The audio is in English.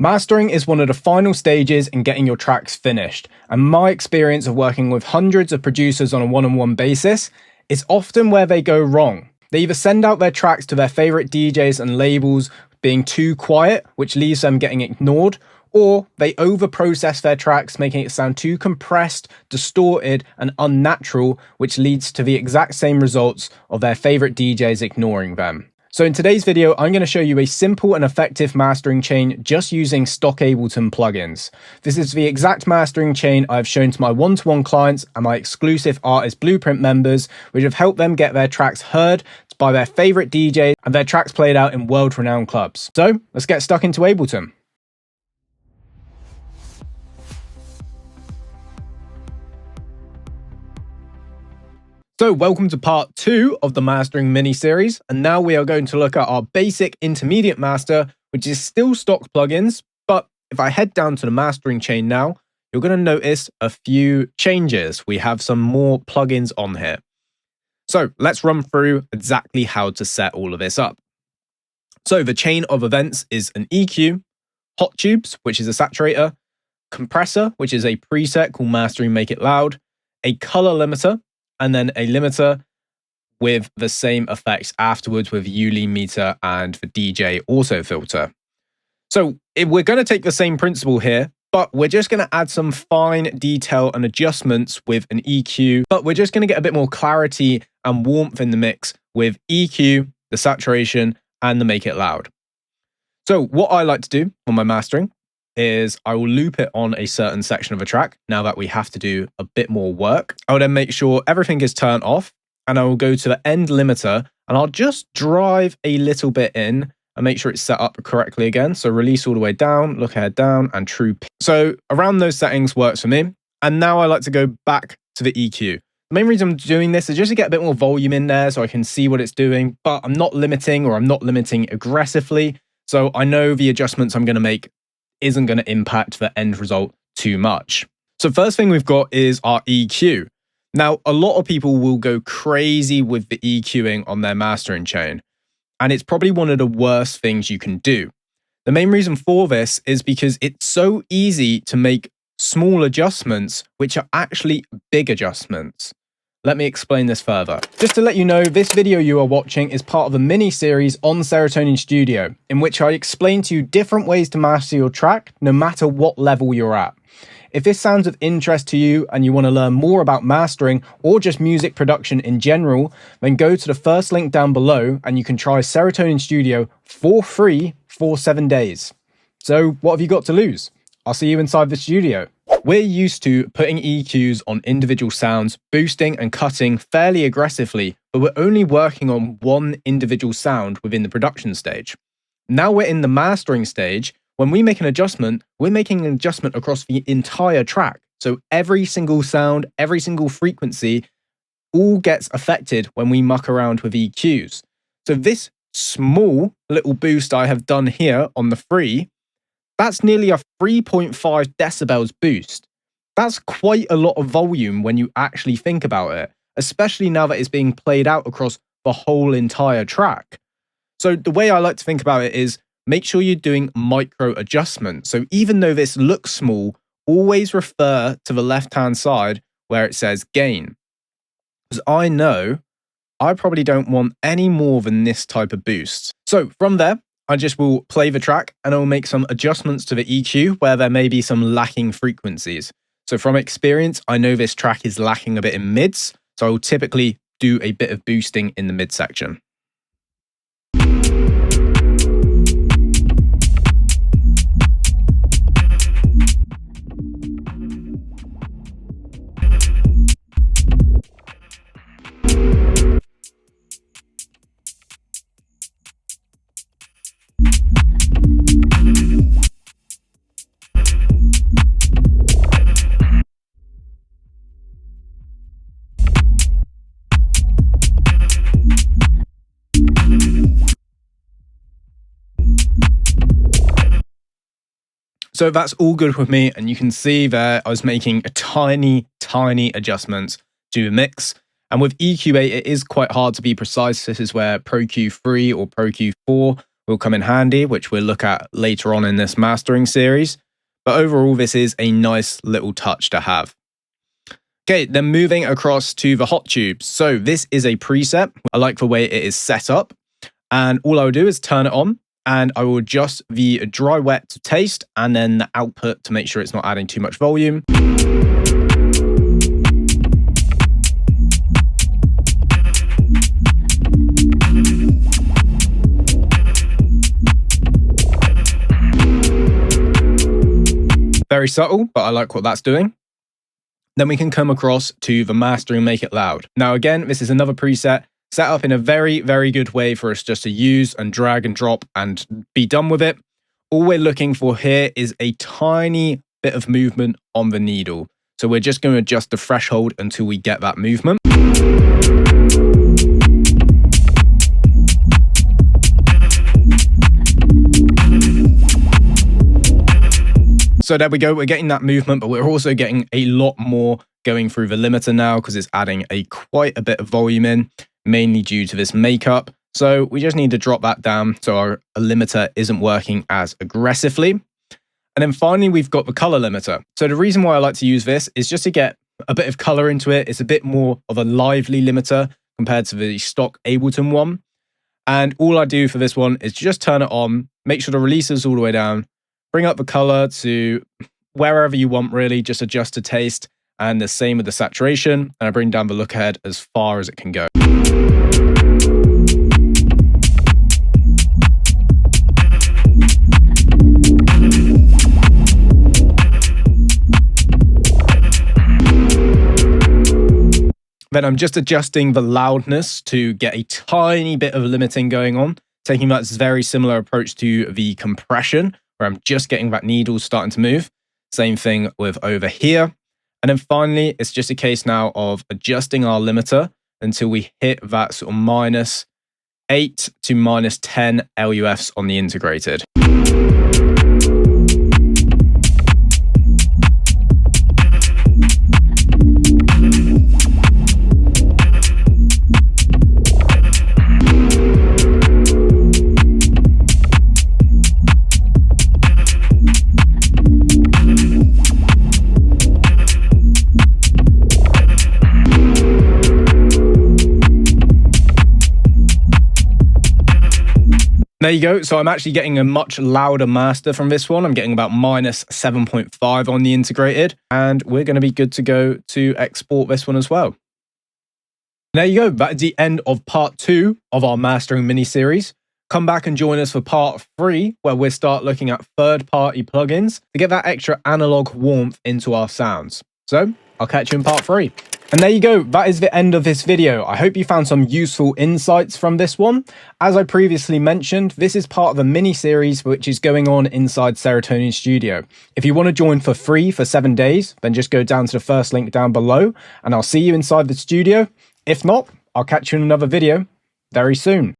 Mastering is one of the final stages in getting your tracks finished, and my experience of working with hundreds of producers on a one-on-one basis is often where they go wrong. They either send out their tracks to their favorite DJs and labels being too quiet, which leaves them getting ignored, or they over-process their tracks, making it sound too compressed, distorted, and unnatural, which leads to the exact same results of their favorite DJs ignoring them. So in today's video, I'm going to show you a simple and effective mastering chain just using stock Ableton plugins. This is the exact mastering chain I've shown to my one-to-one clients and my exclusive Artist Blueprint members, which have helped them get their tracks heard by their favorite DJs and their tracks played out in world-renowned clubs. So let's get stuck into Ableton. So welcome to part 2 of the mastering mini-series, and now we are going to look at our basic intermediate master, which is still stock plugins, but if I head down to the mastering chain now, you're going to notice a few changes. We have some more plugins on here. So let's run through exactly how to set all of this up. So the chain of events is an EQ, hot tubes, which is a saturator, compressor, which is a preset called Mastering Make It Loud, a color limiter, and then a limiter with the same effects afterwards with ULI meter and the DJ auto filter. So we're going to take the same principle here, but we're just going to add some fine detail and adjustments with an EQ, but we're just going to get a bit more clarity and warmth in the mix with EQ, the saturation, and the Make It Loud. So what I like to do on my mastering is I will loop it on a certain section of a track now that we have to do a bit more work. I will then make sure everything is turned off, and I will go to the end limiter and I'll just drive a little bit in and make sure it's set up correctly again. So release all the way down, look ahead down, and true. So around those settings works for me. And now I like to go back to the EQ. The main reason I'm doing this is just to get a bit more volume in there so I can see what it's doing, but I'm not limiting aggressively. So I know the adjustments I'm going to make isn't going to impact the end result too much. So first thing we've got is our EQ. Now, a lot of people will go crazy with the EQing on their mastering chain, and it's probably one of the worst things you can do. The main reason for this is because it's so easy to make small adjustments, which are actually big adjustments. Let me explain this further. Just to let you know, this video you are watching is part of a mini-series on Serotonin Studio, in which I explain to you different ways to master your track, no matter what level you're at. If this sounds of interest to you and you want to learn more about mastering or just music production in general, then go to the first link down below and you can try Serotonin Studio for free for 7 days. So what have you got to lose? I'll see you inside the studio. We're used to putting EQs on individual sounds, boosting and cutting fairly aggressively, but we're only working on one individual sound within the production stage. Now we're in the mastering stage. When we make an adjustment, we're making an adjustment across the entire track. So every single sound, every single frequency, all gets affected when we muck around with EQs. So this small little boost I have done here on the free, that's nearly a 3.5 decibels boost. That's quite a lot of volume when you actually think about it, especially now that it's being played out across the whole entire track. So the way I like to think about it is make sure you're doing micro adjustments. So even though this looks small, always refer to the left-hand side where it says gain. Because I know I probably don't want any more than this type of boost. So from there, I just will play the track and I'll make some adjustments to the EQ where there may be some lacking frequencies. So from experience, I know this track is lacking a bit in mids, so I will typically do a bit of boosting in the mid section. So that's all good with me, and you can see there I was making a tiny adjustments to the mix. And with EQ8, it is quite hard to be precise. This is where Pro Q3 or Pro Q4 will come in handy, which we'll look at later on in this mastering series. But overall, this is a nice little touch to have. Okay, then moving across to the hot tubes. So this is a preset. I like the way it is set up. And all I will do is turn it on and I will adjust the dry wet to taste and then the output to make sure it's not adding too much volume. Very subtle, but I like what that's doing. Then we can come across to the mastering Make It Loud. Now again, this is another preset set up in a very, very good way for us just to use and drag and drop and be done with it. All we're looking for here is a tiny bit of movement on the needle. So we're just going to adjust the threshold until we get that movement. So there we go, we're getting that movement, but we're also getting a lot more going through the limiter now because it's adding quite a bit of volume in, mainly due to this makeup. So we just need to drop that down so our limiter isn't working as aggressively. And then finally, we've got the color limiter. So the reason why I like to use this is just to get a bit of color into it. It's a bit more of a lively limiter compared to the stock Ableton one. And all I do for this one is just turn it on, make sure the release is all the way down, bring up the color to wherever you want, really, just adjust to taste. And the same with the saturation. And I bring down the look ahead as far as it can go. Then I'm just adjusting the loudness to get a tiny bit of limiting going on, taking that very similar approach to the compression, where I'm just getting that needle starting to move. Same thing with over here. And then finally, it's just a case now of adjusting our limiter until we hit that sort of -8 to -10 LUFs on the integrated. There you go. So I'm actually getting a much louder master from this one. I'm getting about -7.5 on the integrated, and we're going to be good to go to export this one as well. There you go. That is the end of part 2 of our mastering mini series. Come back and join us for part 3, where we'll start looking at third-party plugins to get that extra analog warmth into our sounds. So I'll catch you in part 3. And there you go, that is the end of this video. I hope you found some useful insights from this one. As I previously mentioned, this is part of a mini-series which is going on inside Serotonin Studio. If you want to join for free for 7 days, then just go down to the first link down below, and I'll see you inside the studio. If not, I'll catch you in another video very soon.